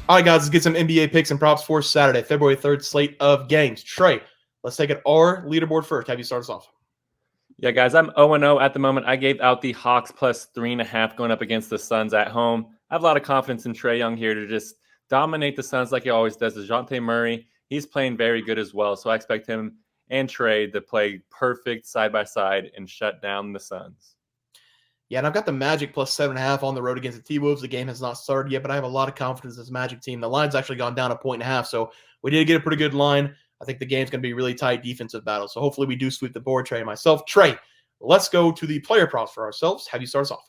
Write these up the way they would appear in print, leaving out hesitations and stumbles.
All right, guys, let's get some NBA picks and props for Saturday, February 3rd slate of games. Trey, let's take it our leaderboard first. Have you start us off? Yeah, guys, I'm 0-0 at the moment. I gave out the Hawks plus 3.5 going up against the Suns at home. I have a lot of confidence in Trae Young here to just dominate the Suns like he always does. DeJounte Murray, he's playing very good as well. So I expect him and Trae to play perfect side by side and shut down the Suns. Yeah, and I've got the Magic plus 7.5 on the road against the T-Wolves. The game has not started yet, but I have a lot of confidence in this Magic team. The line's actually gone down 1.5, so we did get a pretty good line. I think the game's going to be a really tight defensive battle, so hopefully we do sweep the board, Trey and myself. Trey, let's go to the player props for ourselves. Have you start us off?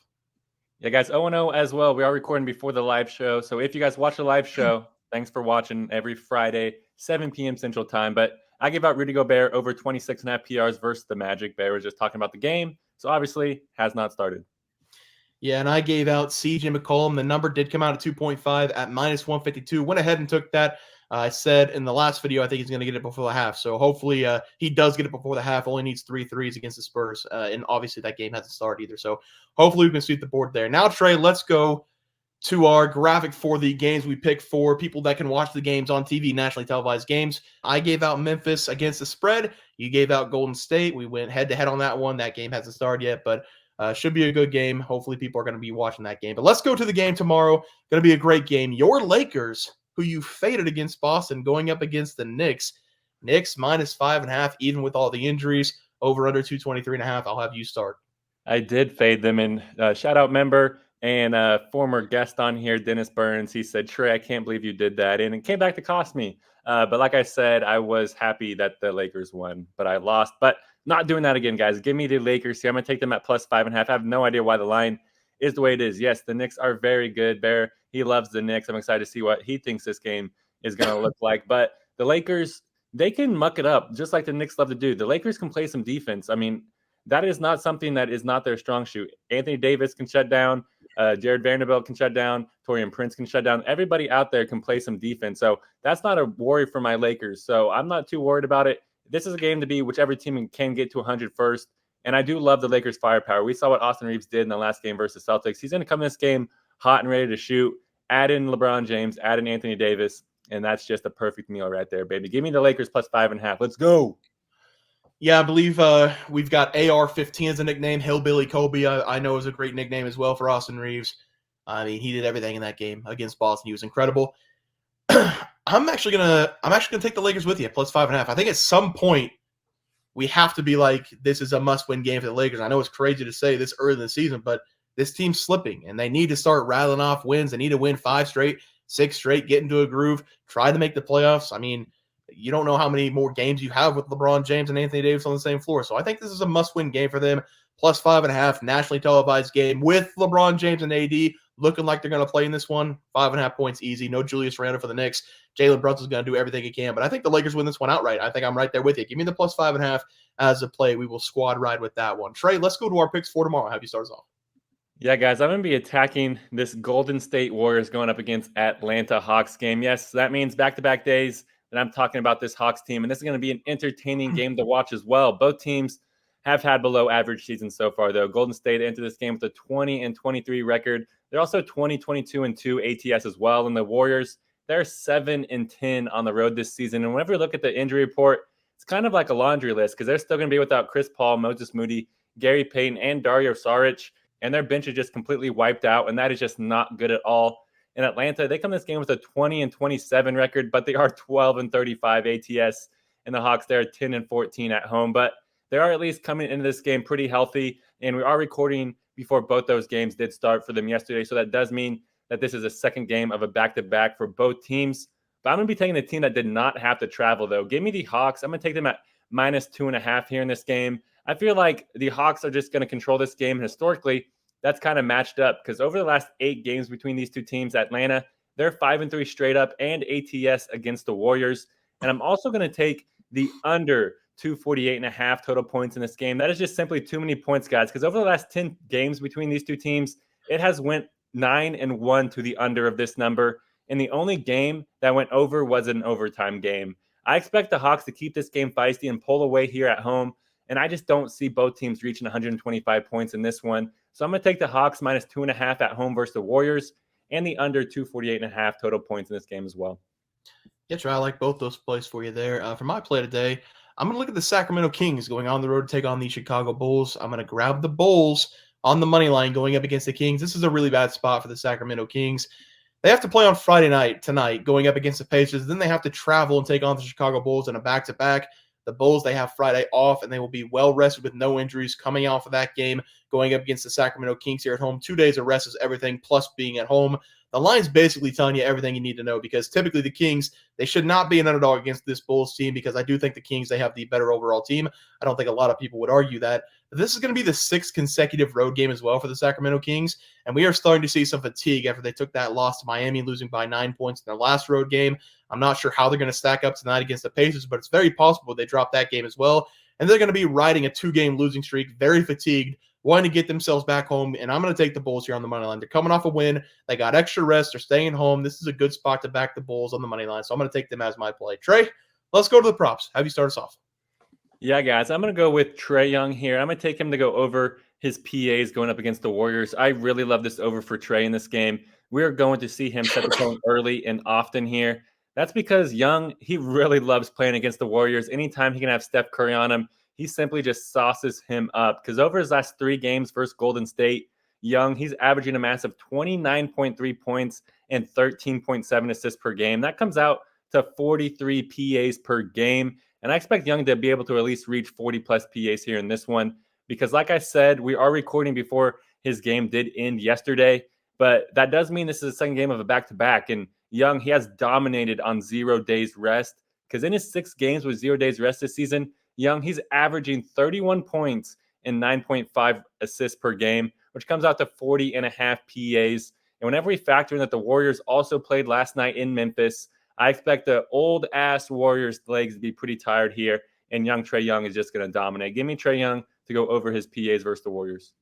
Yeah, guys, 0-0 as well. We are recording before the live show. So if you guys watch the live show, thanks for watching every Friday, 7 p.m. Central Time. But I gave out Rudy Gobert over 26.5 PRs versus the Magic. Bear was just talking about the game. So obviously has not started. Yeah, and I gave out CJ McCollum. The number did come out at 2.5 at minus 152. Went ahead and took that. I said in the last video, I think he's going to get it before the half. So hopefully he does get it before the half. Only needs 3 threes against the Spurs. And obviously that game hasn't started either. So hopefully we can sweep the board there. Now, Trey, let's go to our graphic for the games we picked for people that can watch the games on TV, nationally televised games. I gave out Memphis against the spread. You gave out Golden State. We went head-to-head on that one. That game hasn't started yet, but should be a good game. Hopefully people are going to be watching that game. But let's go to the game tomorrow. Going to be a great game. Your Lakers, who you faded against Boston, going up against the Knicks. Knicks minus 5.5, even with all the injuries. Over under 223.5. I'll have you start. I did fade them. And shout out member and former guest on here, Dennis Burns. He said, Trey, I can't believe you did that. And it came back to cost me. But like I said, I was happy that the Lakers won, but I lost. But not doing that again, guys. Give me the Lakers here. I'm going to take them at plus 5.5. I have no idea why the line is the way it is. Yes, the Knicks are very good. Bear, he loves the Knicks. I'm excited to see what he thinks this game is going to look like. But the Lakers, they can muck it up just like the Knicks love to do. The Lakers can play some defense. I mean, that is not something that is not their strong suit. Anthony Davis can shut down. Jared Vanderbilt can shut down. Taurean Prince can shut down. Everybody out there can play some defense. So that's not a worry for my Lakers. So I'm not too worried about it. This is a game to be whichever team can get to 100 first. And I do love the Lakers' firepower. We saw what Austin Reeves did in the last game versus Celtics. He's going to come in this game hot and ready to shoot. Add in LeBron James, add in Anthony Davis, and that's just a perfect meal right there, baby. Give me the Lakers plus 5.5. Let's go. Yeah, I believe we've got AR-15 as a nickname. Hillbilly Kobe, I know, is a great nickname as well for Austin Reeves. I mean, he did everything in that game against Boston. He was incredible. I'm actually gonna take the Lakers with you, plus 5.5. I think at some point we have to be like, this is a must-win game for the Lakers. I know it's crazy to say this early in the season, but this team's slipping, and they need to start rattling off wins. They need to win 5 straight, 6 straight, get into a groove, try to make the playoffs. I mean, you don't know how many more games you have with LeBron James and Anthony Davis on the same floor. So I think this is a must-win game for them. Plus 5.5, nationally televised game with LeBron James and AD looking like they're going to play in this one. 5.5 points easy. No Julius Randle for the Knicks. Jalen Brunson's going to do everything he can. But I think the Lakers win this one outright. I think I'm right there with you. Give me the plus 5.5 as a play. We will squad ride with that one. Trey, let's go to our picks for tomorrow. Have you start us off? Yeah, guys, I'm going to be attacking this Golden State Warriors going up against Atlanta Hawks game. Yes, that means back-to-back days that I'm talking about this Hawks team, and this is going to be an entertaining game to watch as well. Both teams have had below average seasons so far, though. Golden State entered this game with a 20-23 record. They're also 20-22-2 ATS as well. And the Warriors, they're 7-10 on the road this season. And whenever you look at the injury report, it's kind of like a laundry list because they're still going to be without Chris Paul, Moses Moody, Gary Payton, and Dario Saric. And their bench is just completely wiped out, and that is just not good at all. In Atlanta, they come this game with a 20-27 record, but they are 12-35 ATS. And the Hawks, they're 10-14 at home. But they are at least coming into this game pretty healthy. And we are recording before both those games did start for them yesterday. So that does mean that this is a second game of a back-to-back for both teams. But I'm going to be taking the team that did not have to travel, though. Give me the Hawks. I'm going to take them at minus 2.5 here in this game. I feel like the Hawks are just going to control this game. And historically, that's kind of matched up because over the last 8 games between these two teams, Atlanta, they're 5-3 straight up and ATS against the Warriors. And I'm also going to take the under 248.5 total points in this game. That is just simply too many points, guys, because over the last 10 games between these two teams, it has went 9-1 to the under of this number. And the only game that went over was an overtime game. I expect the Hawks to keep this game feisty and pull away here at home. And I just don't see both teams reaching 125 points in this one. So I'm going to take the Hawks minus 2.5 at home versus the Warriors. and the under 248.5 total points in this game as well. Yeah, Trey, I like both those plays for you there. For my play today, I'm going to look at the Sacramento Kings going on the road to take on the Chicago Bulls. I'm going to grab the Bulls on the money line going up against the Kings. This is a really bad spot for the Sacramento Kings. They have to play on Friday night tonight going up against the Pacers. Then they have to travel and take on the Chicago Bulls in a back-to-back. The Bulls, they have Friday off, and they will be well rested with no injuries coming off of that game, going up against the Sacramento Kings here at home. 2 days of rest is everything, plus being at home. The line's basically telling you everything you need to know because typically the Kings, they should not be an underdog against this Bulls team because I do think the Kings, they have the better overall team. I don't think a lot of people would argue that. But this is going to be the 6th consecutive road game as well for the Sacramento Kings, and we are starting to see some fatigue after they took that loss to Miami, losing by 9 points in their last road game. I'm not sure how they're going to stack up tonight against the Pacers, but it's very possible they drop that game as well. And they're going to be riding a 2-game losing streak, very fatigued, wanting to get themselves back home. And I'm going to take the Bulls here on the money line. They're coming off a win. They got extra rest. They're staying home. This is a good spot to back the Bulls on the money line. So I'm going to take them as my play. Trey, let's go to the props. Have you start us off? Yeah, guys, I'm going to go with Trae Young here. I'm going to take him to go over his PAs going up against the Warriors. I really love this over for Trae in this game. We're going to see him set the tone early and often here. That's because Young, he really loves playing against the Warriors. Anytime he can have Steph Curry on him, he simply just sauces him up. Because over his last 3 games versus Golden State, Young, he's averaging a massive 29.3 points and 13.7 assists per game. That comes out to 43 PAs per game. And I expect Young to be able to at least reach 40-plus PAs here in this one. Because like I said, we are recording before his game did end yesterday. But that does mean this is the second game of a back-to-back. And Young, he has dominated on 0 days rest. Because in his 6 games with 0 days rest this season, Young, he's averaging 31 points and 9.5 assists per game, which comes out to 40.5 PAs. And whenever we factor in that the Warriors also played last night in Memphis, I expect the old-ass Warriors' legs to be pretty tired here, and Trae Young is just going to dominate. Give me Trae Young to go over his PAs versus the Warriors.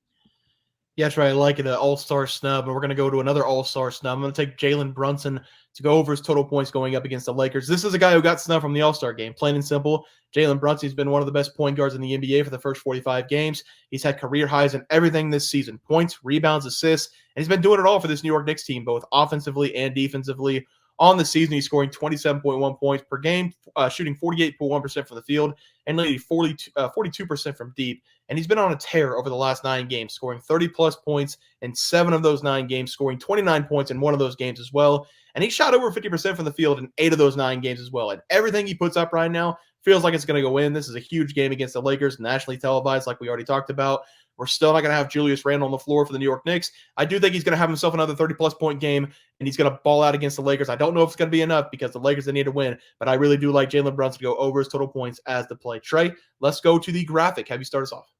Yeah, Trey, I like it, an all-star snub, and we're going to go to another all-star snub. I'm going to take Jalen Brunson to go over his total points going up against the Lakers. This is a guy who got snubbed from the All-Star game, plain and simple. Jalen Brunson's been one of the best point guards in the NBA for the first 45 games. He's had career highs in everything this season, points, rebounds, assists, and he's been doing it all for this New York Knicks team, both offensively and defensively. On the season, he's scoring 27.1 points per game, shooting 48.1% from the field, and leading 42% from deep. And he's been on a tear over the last 9 games, scoring 30-plus points in 7 of those 9 games, scoring 29 points in 1 of those games as well. And he shot over 50% from the field in 8 of those 9 games as well. And everything he puts up right now feels like it's going to go in. This is a huge game against the Lakers, nationally televised like we already talked about. We're still not going to have Julius Randle on the floor for the New York Knicks. I do think he's going to have himself another 30-plus point game, and he's going to ball out against the Lakers. I don't know if it's going to be enough because the Lakers, they need to win, but I really do like Jalen Brunson to go over his total points as the play. Trey, let's go to the graphic. Have you start us off?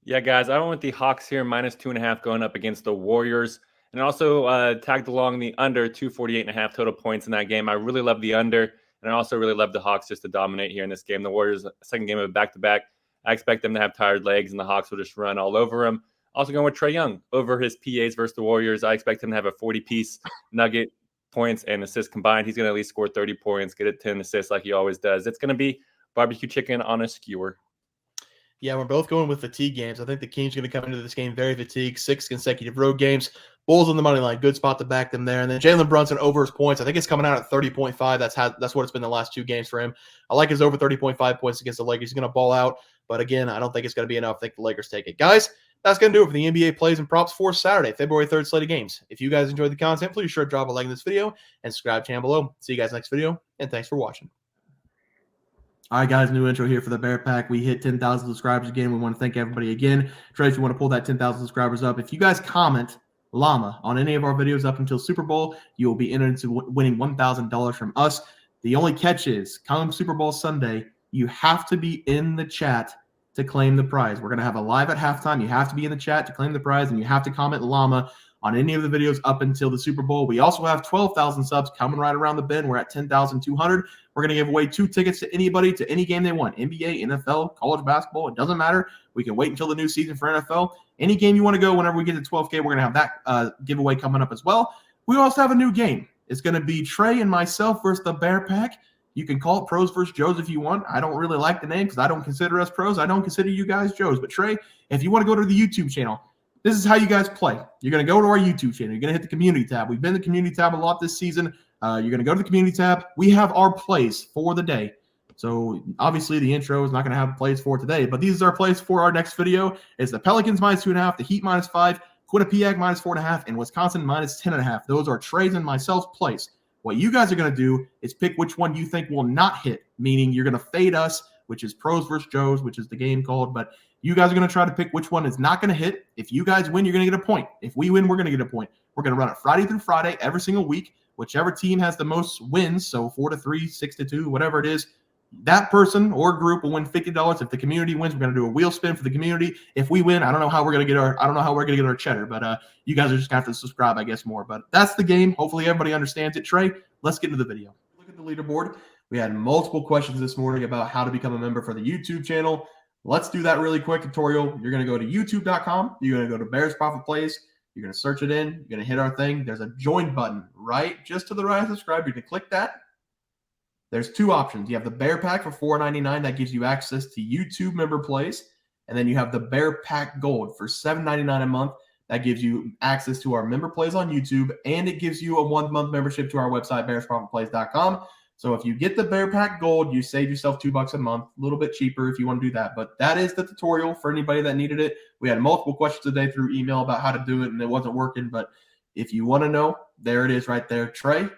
Yeah, guys, I went with the Hawks here, minus 2.5 going up against the Warriors. And also tagged along the under 248.5 total points in that game. I really love the under, and I also really love the Hawks just to dominate here in this game. The Warriors, second game of a back-to-back. I expect them to have tired legs, and the Hawks will just run all over them. Also going with Trae Young over his PAs versus the Warriors. I expect him to have a 40-piece nugget, points and assists combined. He's going to at least score 30 points, get it 10 assists like he always does. It's going to be barbecue chicken on a skewer. Yeah, we're both going with fatigue games. I think the Kings are going to come into this game very fatigued. 6 consecutive road games. Bulls on the money line. Good spot to back them there. And then Jalen Brunson over his points. I think it's coming out at 30.5. That's what it's been the last 2 games for him. I like his over 30.5 points against the Lakers. He's going to ball out. But again, I don't think it's going to be enough. I think the Lakers take it. Guys, that's going to do it for the NBA plays and props for Saturday, February 3rd slate of games. If you guys enjoyed the content, please sure to drop a like in this video and subscribe channel below. See you guys next video, and thanks for watching. All right, guys, new intro here for the Bear Pack. We hit 10,000 subscribers again. We want to thank everybody again. Trey, if you want to pull that 10,000 subscribers up, if you guys comment llama on any of our videos up until Super Bowl, you will be entered into winning $1,000 from us. The only catch is, come Super Bowl Sunday, you have to be in the chat to claim the prize. We're going to have a live at halftime. You have to be in the chat to claim the prize, and you have to comment llama on any of the videos up until the Super Bowl. We also have 12,000 subs coming right around the bend. We're at 10,200. We're going to give away 2 tickets to anybody to any game they want. NBA, NFL, college basketball. It doesn't matter. We can wait until the new season for NFL. Any game you want to go, whenever we get to 12K, we're going to have that giveaway coming up as well. We also have a new game. It's going to be Trey and myself versus the Bear Pack. You can call it Pros versus Joes if you want. I don't really like the name because I don't consider us pros. I don't consider you guys Joes. But Trey, if you want to go to the YouTube channel, this is how you guys play. You're going to go to our YouTube channel. You're going to hit the community tab. We've been in the community tab a lot this season. You're going to go to the community tab. We have our plays for the day. So obviously the intro is not going to have plays for today, but these are our plays for our next video. It's the Pelicans -2.5, the Heat -5, Quinnipiac -4.5, and Wisconsin -10.5. Those are Trey's and myself's plays. What you guys are going to do is pick which one you think will not hit, meaning you're going to fade us, which is Pros versus Joes, which is the game called, but you guys are going to try to pick which one is not going to hit. If you guys win, you're going to get a point. If we win, we're going to get a point. We're going to run it Friday through Friday every single week. Whichever team has the most wins, so 4-3, 6-2, whatever it is, that person or group will win $50. If the community wins, we're going to do a wheel spin for the community. If we win, I don't know how we're going to get our cheddar, but you guys are just going to have to subscribe, I guess, more. But that's the game. Hopefully everybody understands it. Trey, let's get into the video. Look at the leaderboard. We had multiple questions this morning about how to become a member for the YouTube channel. Let's do that really quick tutorial. You're going to go to youtube.com. You're going to go to Bears Profit Plays. You're going to search it in. You're going to hit our thing. There's a join button right just to the right of subscribe. You're going to click that. There's two options. You have the Bear Pack for $4.99. That gives you access to YouTube member plays. And then you have the Bear Pack Gold for $7.99 a month. That gives you access to our member plays on YouTube. And it gives you a 1-month membership to our website, bearsprofitplays.com. So if you get the Bear Pack Gold, you save yourself $2 a month, a little bit cheaper if you want to do that. But that is the tutorial for anybody that needed it. We had multiple questions today through email about how to do it, and it wasn't working. But if you want to know, there it is right there. Trey,